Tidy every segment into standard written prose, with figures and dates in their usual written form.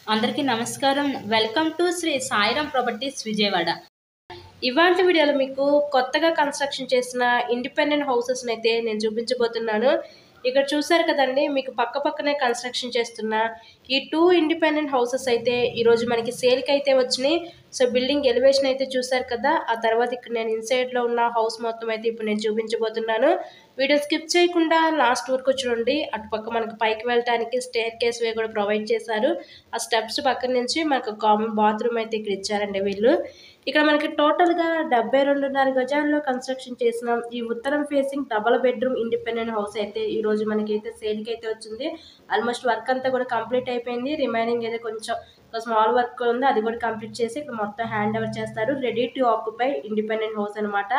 అందరికీ నమస్కారం. Welcome to Shri Sairam properties Vijayawada. ఇవాల్టి వీడియోలో మీకు కొత్తగా కన్‌స్ట్రక్షన్ చేసిన ఇండిపెండెంట్ హౌసెస్‌నైతే నేను చూపించబోతున్నాను. ఇక్కడ చూసారు కదండీ! మీకు పక్కనే కన్‌స్ట్రక్షన్ చేస్తున్న ఈ 2 ఇండిపెండెంట్ హౌసెస్ అయితే ఈరోజు మనకి సేల్‌కైతే వచ్చినాయి. సో, బిల్డింగ్ ఎలివేషన్ అయితే చూసారు కదా! ఆ తర్వాత ఇక్కడ నేను ఇన్‌సైడ్‌లో ఉన్న హౌస్ మొత్తం అయితే ఇప్పుడు నేను చూపించబోతున్నాను. వీడియో స్కిప్ చేయకుండా లాస్ట్ వరకు చూడండి. అటుపక్క మనకు పైకి వెళ్ళటానికి స్టెయిర్‌కేస్ వే కూడా ప్రొవైడ్ చేశారు. ఆ స్టెప్స్ పక్కన నుంచి మనకు కామన్ బాత్రూమ్ అయితే ఇక్కడ ఇచ్చారండి వీళ్ళు. ఇక్కడ మనకి టోటల్‌గా 72.5 గజాల్లో కన్‌స్ట్రక్షన్ చేసిన ఈ ఉత్తరం facing double bedroom independent house అయితే ఈరోజు మనకైతే సేల్‌కైతే వచ్చింది. ఆల్మోస్ట్ వర్క్ అంతా కూడా కంప్లీట్ అయిపోయింది. రిమైనింగ్ ఏదో కొంచెం స్మాల్ వర్క్ ఉంది. అది కూడా కంప్లీట్ చేసి ఇక్కడ మొత్తం హ్యాండ్ ఓవర్ చేస్తారు. Ready to occupy independent house అనమాట.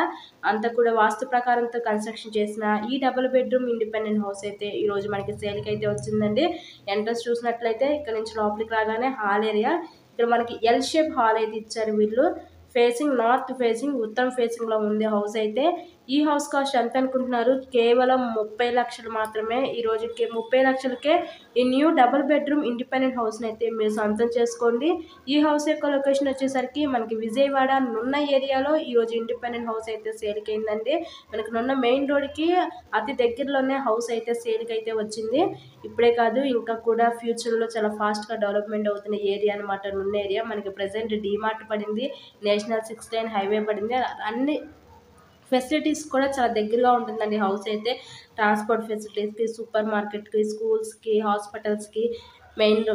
అంతా కూడా వాస్తు ప్రకారంతో కన్‌స్ట్రక్షన్ చేసిన ఈ డబుల్ బెడ్‌రూమ్ ఇండిపెండెంట్ హౌస్ అయితే ఈరోజు మనకి సేల్‌కైతే వచ్చిందండి. ఎంట్రన్స్ చూసినట్లయితే ఇక్కడ నుంచి లోపలికి రాగానే హాల్ ఏరియా. ఇక్కడ మనకి ఎల్ షేప్ హాల్ అయితే ఇచ్చారు వీళ్ళు. ఫేసింగ్ నార్త్ ఫేసింగ్ ఉత్తరం ఫేసింగ్‌లో ఉంది హౌస్ అయితే. ఈ హౌస్ కాస్ట్ ఎంత అనుకుంటున్నారు? కేవలం 30,00,000 మాత్రమే. ఈ రోజుకి 30,00,000కే ఈ న్యూ డబుల్ బెడ్‌రూమ్ ఇండిపెండెంట్ హౌస్‌నైతే మీరు సొంతం చేసుకోండి. ఈ హౌస్ యొక్క లొకేషన్ వచ్చేసరికి మనకి విజయవాడ నున్న ఏరియాలో ఈరోజు ఇండిపెండెంట్ హౌస్ అయితే సేల్‌కయిందండి. మనకి నున్న మెయిన్ రోడ్‌కి అతి దగ్గరలోనే హౌస్ అయితే సేల్‌కైతే వచ్చింది. ఇప్పుడే కాదు ఇంకా కూడా ఫ్యూచర్‌లో చాలా ఫాస్ట్‌గా డెవలప్‌మెంట్ అవుతున్న ఏరియా అనమాట నున్న ఏరియా. మనకి ప్రెజెంట్ డీమార్ట్ పడింది. నేషనల్ 6 లైన్ హైవే పడింది. అన్ని ఫెసిలిటీస్ కూడా చాలా దగ్గరగా ఉంటుందండి హౌస్ అయితే. ట్రాన్స్‌పోర్ట్ ఫెసిలిటీస్‌కి, సూపర్ మార్కెట్‌కి, స్కూల్స్‌కి, హాస్పిటల్స్‌కి, మెయిన్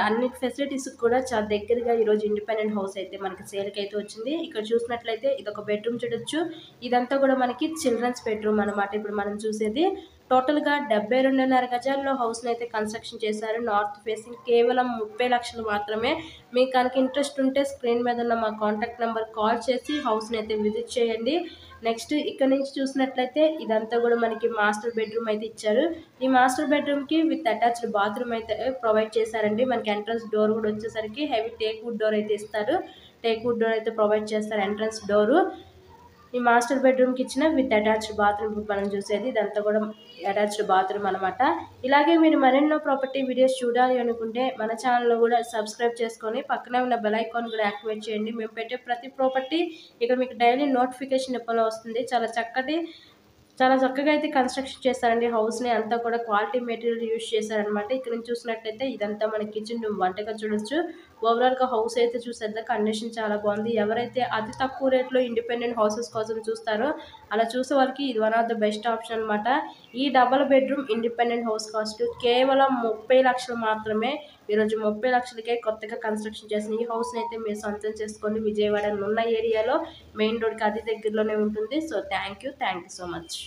అన్ని ఫెసిలిటీస్‌కి కూడా చాలా దగ్గరగా ఈరోజు ఇండిపెండెంట్ హౌస్ అయితే మనకి సేల్‌కైతే వచ్చింది. ఇక్కడ చూసినట్లయితే ఇదొక బెడ్‌రూమ్ చూడొచ్చు. ఇదంతా కూడా మనకి చిల్డ్రన్స్ బెడ్‌రూమ్ అనమాట. ఇప్పుడు మనం చూసేది. టోటల్‌గా 72.5 గజాల్లో హౌస్‌నైతే కన్‌స్ట్రక్షన్ చేశారు. నార్త్ ఫేసింగ్ కేవలం 30,00,000 మాత్రమే. మీకు కనుక ఇంట్రెస్ట్ ఉంటే స్క్రీన్ మీద ఉన్న మా కాంటాక్ట్ నెంబర్ కాల్ చేసి హౌస్‌నైతే విజిట్ చేయండి. నెక్స్ట్ ఇక్కడ నుంచి చూసినట్లయితే ఇదంతా కూడా మనకి మాస్టర్ బెడ్‌రూమ్ అయితే ఇచ్చారు. ఈ మాస్టర్ బెడ్‌రూమ్‌కి విత్ అటాచ్డ్ బాత్రూమ్ అయితే ప్రొవైడ్ చేశారండి. మనకి ఎంట్రన్స్ డోర్ కూడా వచ్చేసరికి హెవీ టేక్ వుడ్ డోర్ అయితే ఇస్తారు. టేక్ వుడ్ డోర్ అయితే ప్రొవైడ్ చేస్తారు ఎంట్రన్స్ డోరు. ఈ మాస్టర్ బెడ్‌రూమ్‌కి ఇచ్చిన విత్ అటాచ్డ్ బాత్రూమ్ మనం చూసేది. ఇదంతా కూడా అటాచ్డ్ బాత్రూమ్ అనమాట. ఇలాగే మీరు మరెన్నో ప్రాపర్టీ వీడియోస్ చూడాలి అనుకుంటే మన ఛానల్‌లో కూడా సబ్స్క్రైబ్ చేసుకొని పక్కనే ఉన్న బెల్ ఐకాన్ కూడా యాక్టివేట్ చేయండి. మేము పెట్టే ప్రతి ప్రాపర్టీ ఇక్కడ మీకు డైలీ నోటిఫికేషన్ రూపంలో వస్తుంది. చాలా చక్కగా అయితే కన్‌స్ట్రక్షన్ చేశారండి హౌస్‌ని. అంతా కూడా క్వాలిటీ మెటీరియల్ యూజ్ చేశారనమాట. ఇక్కడ నుంచి చూసినట్లయితే ఇదంతా మన కిచెన్ రూమ్ వంటగది చూడొచ్చు. ఓవరాల్‌గా హౌస్ అయితే చూసేద్దా కండిషన్ చాలా బాగుంది. ఎవరైతే అతి తక్కువ రేట్‌లో ఇండిపెండెంట్ హౌసెస్ కోసం చూస్తారో అలా చూసే వాళ్ళకి ఇది one of the best option అనమాట. ఈ double bedroom independent house cost కేవలం 30,00,000 మాత్రమే. ఈరోజు 30,00,000కే కొత్తగా కన్‌స్ట్రక్షన్ చేసిన ఈ హౌస్‌నైతే మీరు సొంతం చేసుకోండి. విజయవాడ నున్న ఏరియాలో మెయిన్ రోడ్‌కి అతి దగ్గరలోనే ఉంటుంది. So, thank you so much.